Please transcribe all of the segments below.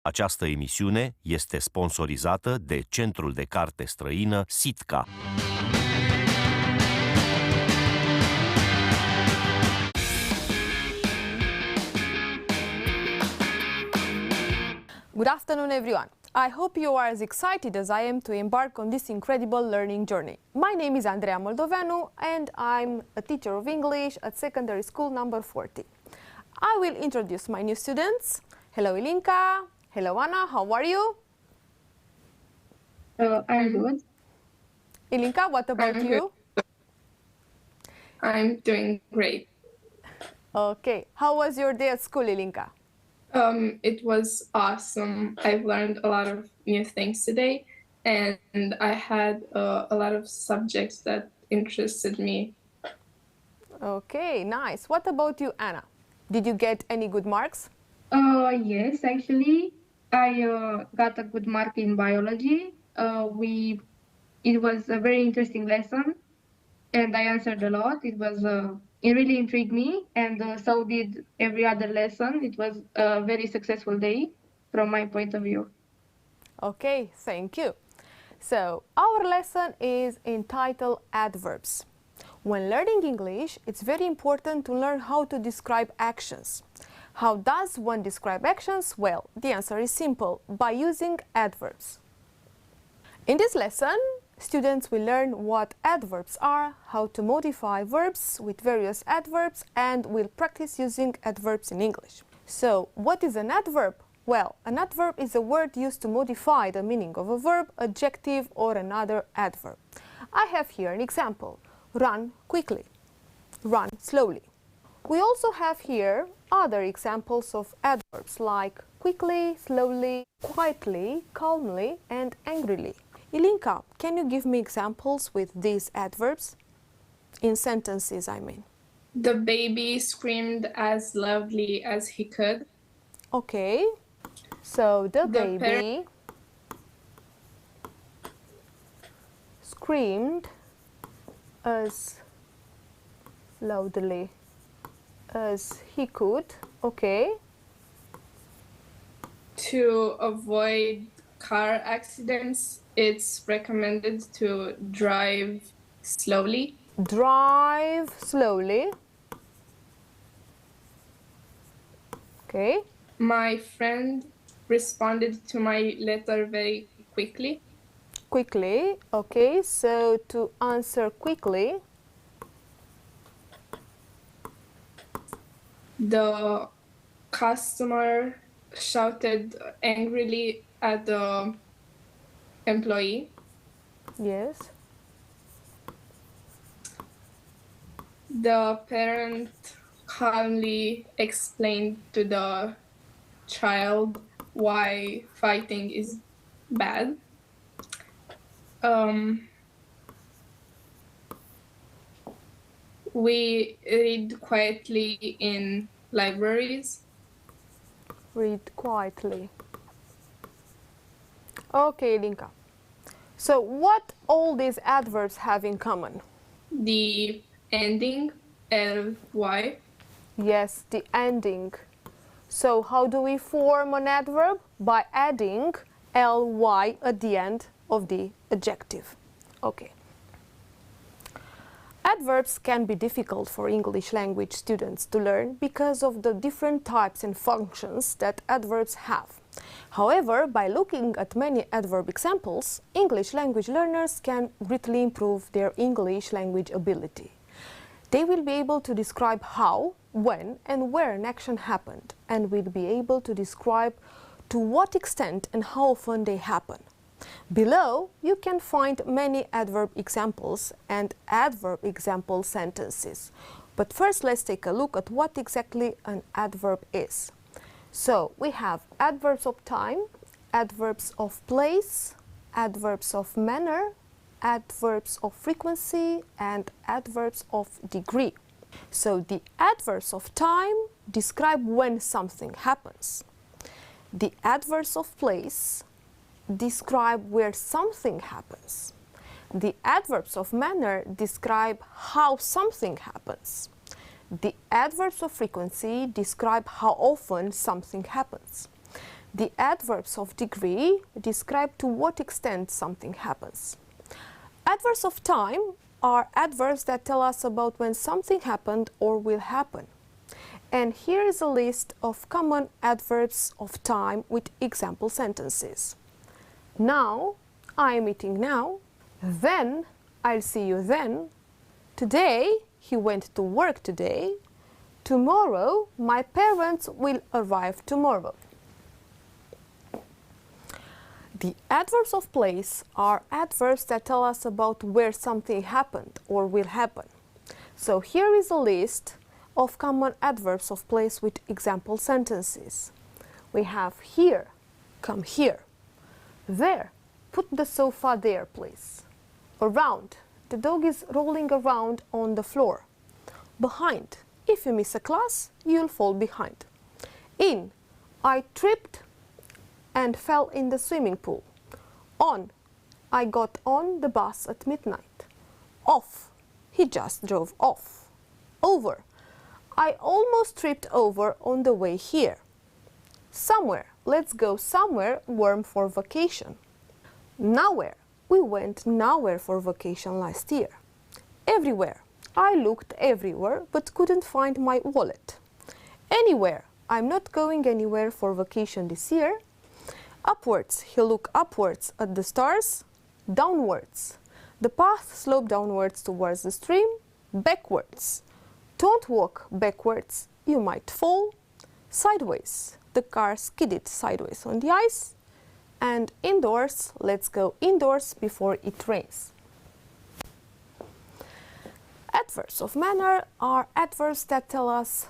Această emisiune este sponsorizată de Centrul de Carte Străină Sitka. Good afternoon, everyone. I hope you are as excited as I am to embark on this incredible learning journey. My name is Andreea Moldoveanu and I'm a teacher of English at secondary school number 40. I will introduce my new students. Hello, Ilinka. Hello, Anna. How are you? I'm good. Ilinka, what about you? I'm doing great. Okay. How was your day at school, Ilinka? It was awesome. I've learned a lot of new things today, and I had a lot of subjects that interested me. Okay, nice. What about you, Anna? Did you get any good marks? Yes, actually, I got a good mark in biology. It was a very interesting lesson, and I answered a lot. It really intrigued me, and so did every other lesson. It was a very successful day from my point of view. Okay, thank you. So, our lesson is entitled Adverbs. When learning English, it's very important to learn how to describe actions. How does one describe actions? Well, the answer is simple, by using adverbs. In this lesson, students will learn what adverbs are, how to modify verbs with various adverbs, and will practice using adverbs in English. So, what is an adverb? Well, an adverb is a word used to modify the meaning of a verb, adjective, or another adverb. I have here an example. Run quickly. Run slowly. We also have here other examples of adverbs like quickly, slowly, quietly, calmly, and angrily. Ilinka, can you give me examples with these adverbs? In sentences, I mean. The baby screamed as loudly as he could. Okay. So, the baby parent screamed as loudly as he could. Okay. To avoid car accidents, it's recommended to drive slowly. Drive slowly. Okay. My friend responded to my letter very quickly. Quickly. Okay. So, to answer quickly. The customer shouted angrily at the employee. Yes. The parent calmly explained to the child why fighting is bad. We read quietly in libraries. Read quietly. Okay, Linka. So, what all these adverbs have in common? The ending, ly. Yes, the ending. So, how do we form an adverb? By adding ly at the end of the adjective. Okay. Adverbs can be difficult for English language students to learn because of the different types and functions that adverbs have. However, by looking at many adverb examples, English language learners can greatly improve their English language ability. They will be able to describe how, when, and where an action happened, and will be able to describe to what extent and how often they happen. Below, you can find many adverb examples and adverb example sentences. But first, let's take a look at what exactly an adverb is. So, we have adverbs of time, adverbs of place, adverbs of manner, adverbs of frequency, and adverbs of degree. So, the adverbs of time describe when something happens. The adverbs of place describe where something happens. The adverbs of manner describe how something happens. The adverbs of frequency describe how often something happens. The adverbs of degree describe to what extent something happens. Adverbs of time are adverbs that tell us about when something happened or will happen. And here is a list of common adverbs of time with example sentences. Now, I am eating now. Then, I'll see you then. Today, he went to work today. Tomorrow, my parents will arrive tomorrow. The adverbs of place are adverbs that tell us about where something happened or will happen. So here is a list of common adverbs of place with example sentences. We have here, come here. There, put the sofa there, please. Around, the dog is rolling around on the floor. Behind, if you miss a class, you'll fall behind. In, I tripped and fell in the swimming pool. On, I got on the bus at midnight. Off, he just drove off. Over, I almost tripped over on the way here. Somewhere, let's go somewhere warm for vacation. Nowhere, we went nowhere for vacation last year. Everywhere, I looked everywhere but couldn't find my wallet. Anywhere, I'm not going anywhere for vacation this year. Upwards, he looked upwards at the stars. Downwards, the path sloped downwards towards the stream. Backwards, don't walk backwards, you might fall. Sideways, the car skidded sideways on the ice. And indoors, let's go indoors before it rains. Adverbs of manner are adverbs that tell us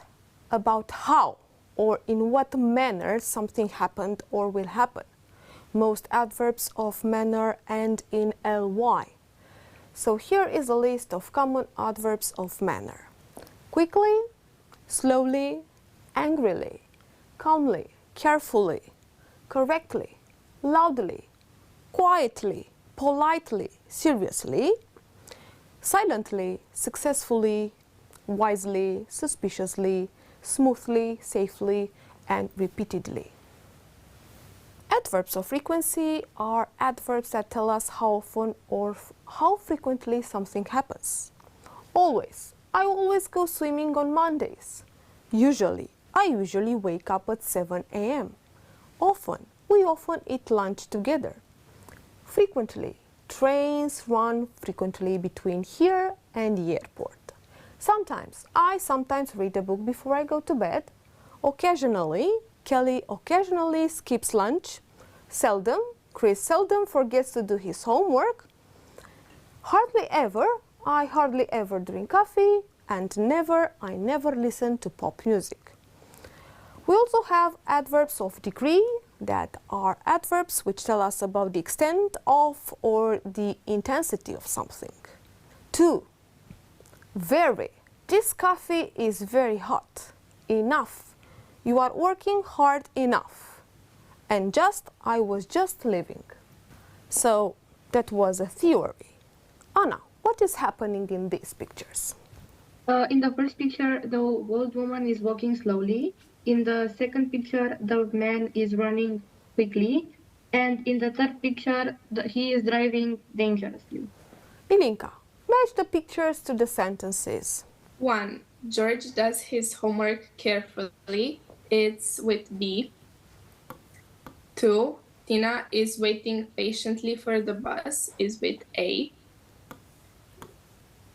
about how or in what manner something happened or will happen. Most adverbs of manner end in ly. So here is a list of common adverbs of manner. Quickly, slowly, angrily, calmly, carefully, correctly, loudly, quietly, politely, seriously, silently, successfully, wisely, suspiciously, smoothly, safely, and repeatedly. Adverbs of frequency are adverbs that tell us how often or how frequently something happens. Always. I always go swimming on Mondays. Usually. I usually wake up at 7 a.m. Often. We often eat lunch together. Frequently. Trains run frequently between here and the airport. Sometimes. I sometimes read a book before I go to bed. Occasionally. Kelly occasionally skips lunch. Seldom. Chris seldom forgets to do his homework. Hardly ever. I hardly ever drink coffee. And never. I never listen to pop music. We also have adverbs of degree that are adverbs which tell us about the extent of or the intensity of something. 2. Very. This coffee is very hot. Enough. You are working hard enough. And just, I was just leaving. So that was a theory. Anna, what is happening in these pictures? In the first picture, the old woman is walking slowly. In the second picture, the man is running quickly. And in the third picture, he is driving dangerously. Ilinka, match the pictures to the sentences. 1. George does his homework carefully. It's with B. 2. Tina is waiting patiently for the bus. Is with A.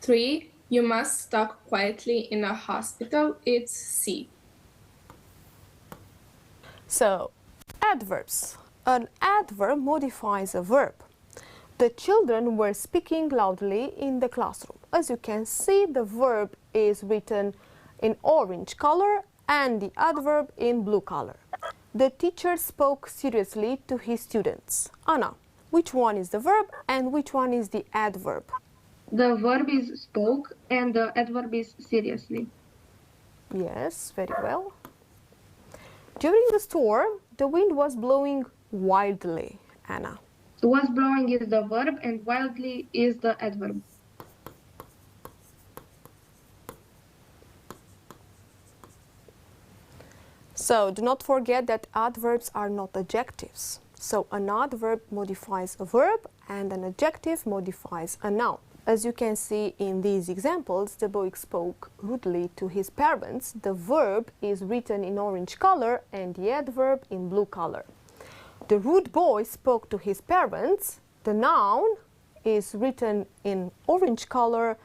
3. You must talk quietly in a hospital. It's C. So, adverbs. An adverb modifies a verb. The children were speaking loudly in the classroom. As you can see, the verb is written in orange color and the adverb in blue color. The teacher spoke seriously to his students. Anna, which one is the verb and which one is the adverb? The verb is spoke and the adverb is seriously. Yes, very well. During the storm, the wind was blowing wildly. Anna. Was blowing is the verb and wildly is the adverb. So do not forget that adverbs are not adjectives. So an adverb modifies a verb and an adjective modifies a noun. As you can see in these examples, the boy spoke rudely to his parents. The verb is written in orange color and the adverb in blue color. The rude boy spoke to his parents. The noun is written in orange color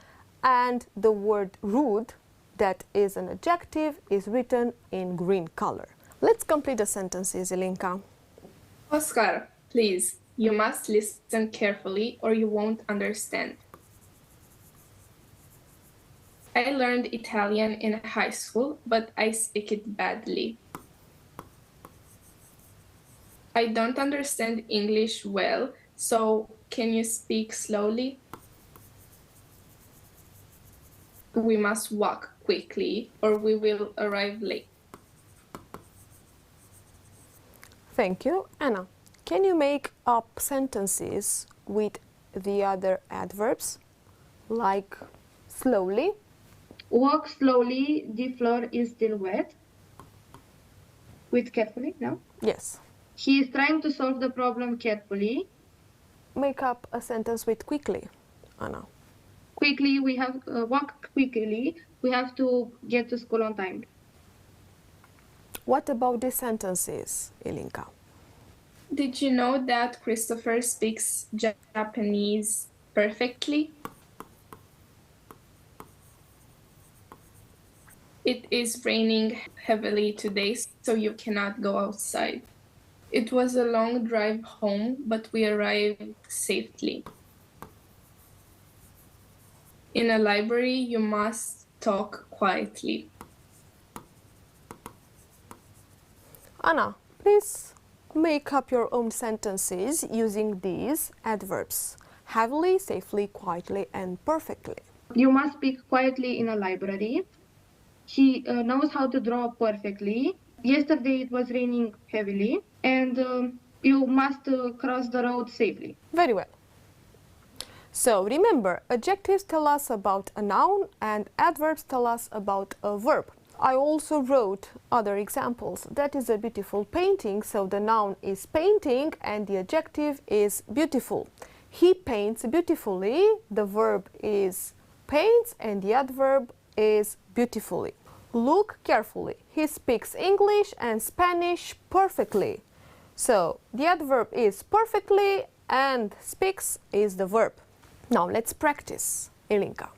and the word rude, that is an adjective, is written in green color. Let's complete the sentences, Ilinka. Oscar, please, you must listen carefully or you won't understand. I learned Italian in high school, but I speak it badly. I don't understand English well, so can you speak slowly? We must walk quickly or we will arrive late. Thank you. Anna, can you make up sentences with the other adverbs, like slowly? Walk slowly, the floor is still wet. With carefully, no? Yes. He is trying to solve the problem carefully. Make up a sentence with quickly, Anna. Quickly, we have walk quickly. We have to get to school on time. What about these sentences, Ilinka? Did you know that Christopher speaks Japanese perfectly? It is raining heavily today, so you cannot go outside. It was a long drive home, but we arrived safely. In a library, you must talk quietly. Anna, please make up your own sentences using these adverbs: heavily, safely, quietly, and perfectly. You must speak quietly in a library. He knows how to draw perfectly. Yesterday it was raining heavily, and you must cross the road safely. Very well. So remember, adjectives tell us about a noun and adverbs tell us about a verb. I also wrote other examples. That is a beautiful painting, so the noun is painting and the adjective is beautiful. He paints beautifully, the verb is paints and the adverb is beautifully. Look carefully. He speaks English and Spanish perfectly. So the adverb is perfectly and speaks is the verb. Now let's practice. Ilinka.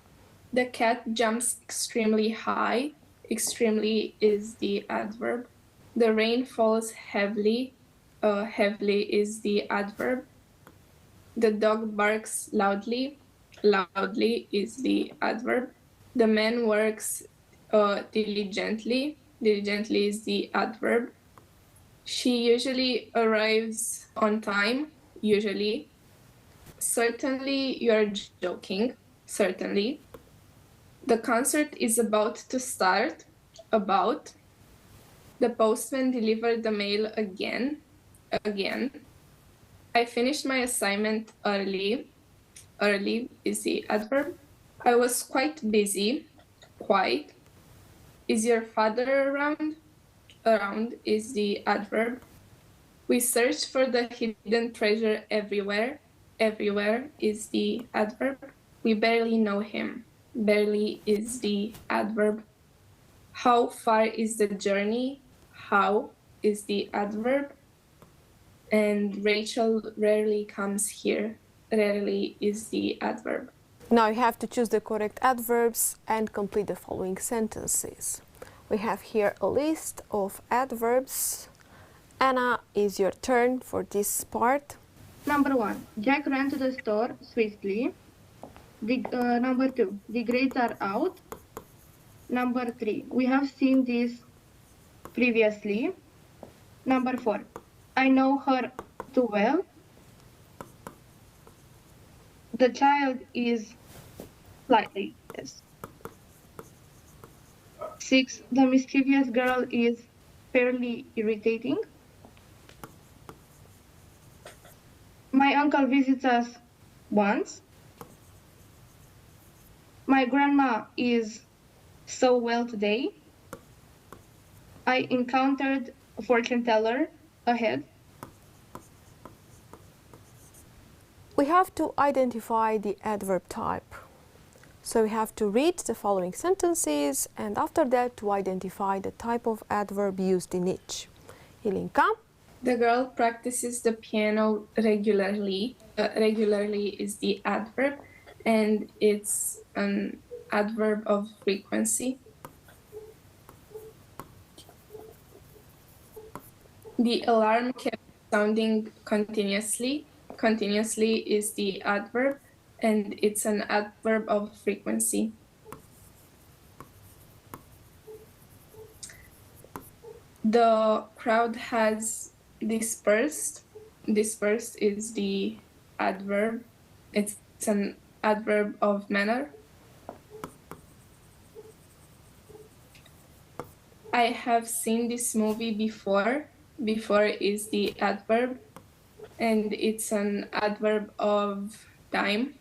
The cat jumps extremely high. Extremely is the adverb. The rain falls heavily. Heavily is the adverb. The dog barks loudly. Loudly is the adverb. The man works diligently. Diligently is the adverb. She usually arrives on time. Usually. Certainly you are joking. Certainly. The concert is about to start. About. The postman delivered the mail again. Again. I finished my assignment early. Early is the adverb. I was quite busy. Quite. Is your father around? Around is the adverb. We searched for the hidden treasure everywhere. Everywhere is the adverb. We barely know him. Barely is the adverb. How far is the journey? How is the adverb. And Rachel rarely comes here. Rarely is the adverb. Now you have to choose the correct adverbs and complete the following sentences. We have here a list of adverbs. Anna, is your turn for this part. Number 1, Jack ran to the store swiftly. Number 2, the grades are out. Number 3, we have seen this previously. Number 4, I know her too well. The child is slightly, yes. 6, the mischievous girl is fairly irritating. My uncle visits us once. My grandma is so well today. I encountered a fortune teller ahead. We have to identify the adverb type. So we have to read the following sentences and after that to identify the type of adverb used in each. Ilinca? The girl practices the piano regularly. Regularly is the adverb, and it's an adverb of frequency. The alarm kept sounding continuously. Continuously is the adverb, and it's an adverb of frequency. The crowd has dispersed. Dispersed is the adverb. It's an adverb of manner. I have seen this movie before. Before is the adverb, and it's an adverb of time.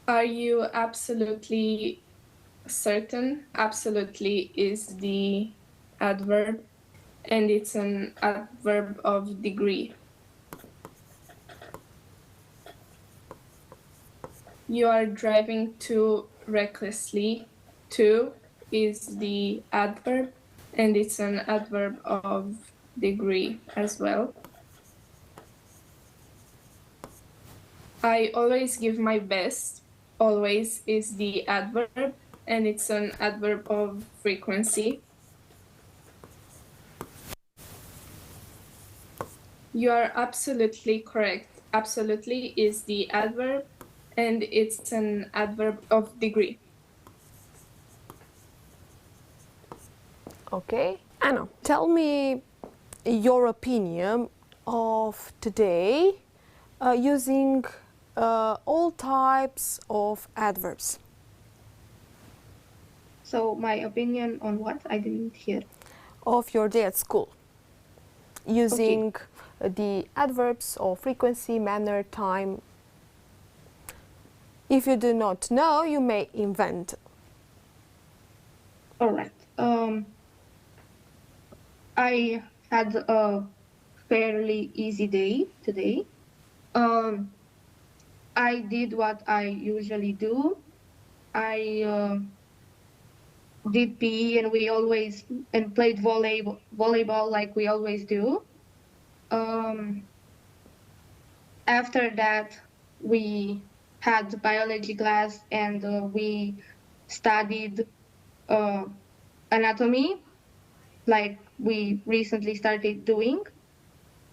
Are you absolutely certain? Absolutely is the adverb, and it's an adverb of degree. You are driving too recklessly. Too is the adverb, and it's an adverb of degree as well. I always give my best. Always is the adverb, and it's an adverb of frequency. You are absolutely correct. Absolutely is the adverb, and it's an adverb of degree. Okay. Anna, tell me your opinion of today using all types of adverbs. So my opinion on what? I didn't hear. Of your day at school. Using the adverbs of frequency, manner, time. If you do not know, you may invent. All right. I had a fairly easy day today. I did what I usually do. I did PE and played volleyball like we always do. After that, we had biology class and we studied anatomy, like we recently started doing.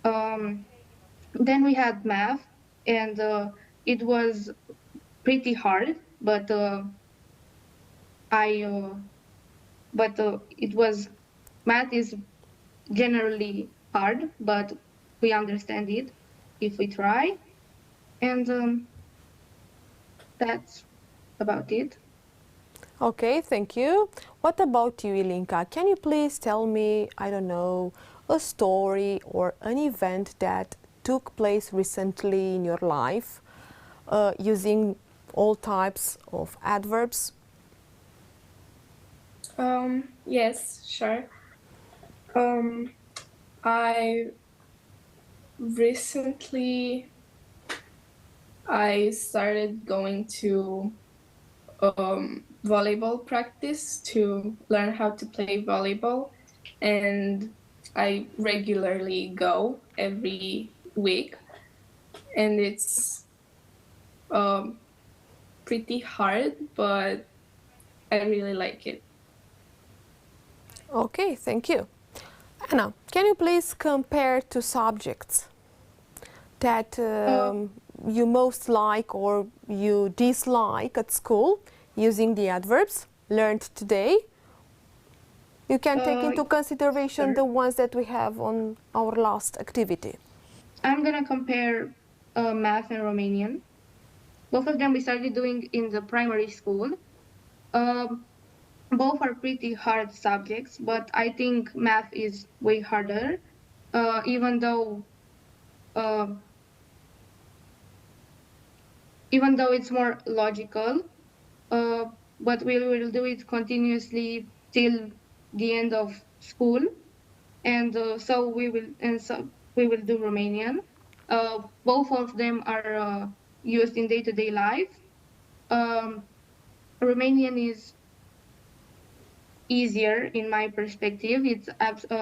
Then we had math, and it was pretty hard, but math is generally hard, but we understand it if we try, and that's about it. Okay, thank you. What about you, Ilinka? Can you please tell me, I don't know, a story or an event that took place recently in your life using all types of adverbs? Yes, sure. I recently started going to volleyball practice to learn how to play volleyball, and I regularly go every week, and it's pretty hard, but I really like it. Okay, thank you. Anna, can you please compare two subjects that you most like or you dislike at school using the adverbs learned today? You can take into consideration the ones that we have on our last activity. I'm gonna compare math and Romanian. Both of them we started doing in the primary school. Both are pretty hard subjects, but I think math is way harder, even though it's more logical. but we will do it continuously till the end of school, and so we will do Romanian. Both of them are used in day-to-day life. Romanian is easier in my perspective. It's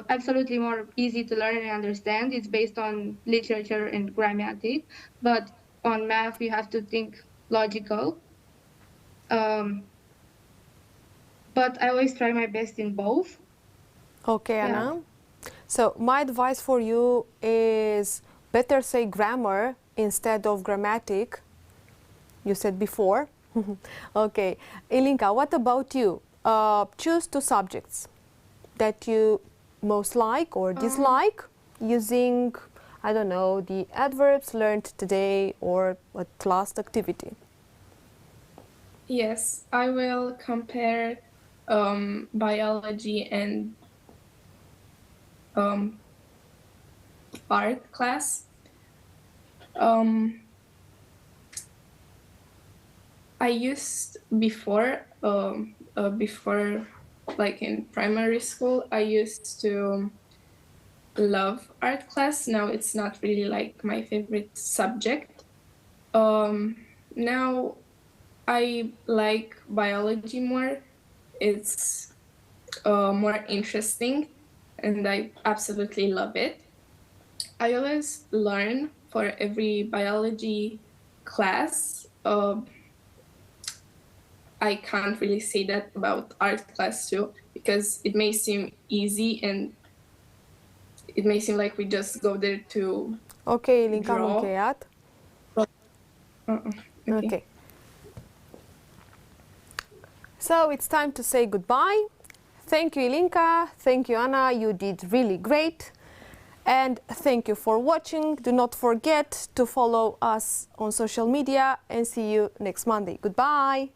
absolutely more easy to learn and understand. It's based on literature and grammatic, but on math you have to think logical. But I always try my best in both. Okay, Anna. So my advice for you is better say grammar instead of grammatic. You said before. Okay. Ilinca, what about you? Choose 2 subjects that you most like or dislike using, I don't know, the adverbs learned today or a class activity. Yes, I will compare biology and art class. I used before, like in primary school, I used to love art class. Now it's not really like my favorite subject. Now I like biology more. It's more interesting and I absolutely love it. I always learn for every biology class. I can't really say that about art class too, because it may seem easy and it may seem like we just go there to Okay, Ilinca, am draw. încheiat. Okay. So it's time to say goodbye. Thank you, Ilinca. Thank you, Anna. You did really great. And thank you for watching. Do not forget to follow us on social media and see you next Monday. Goodbye.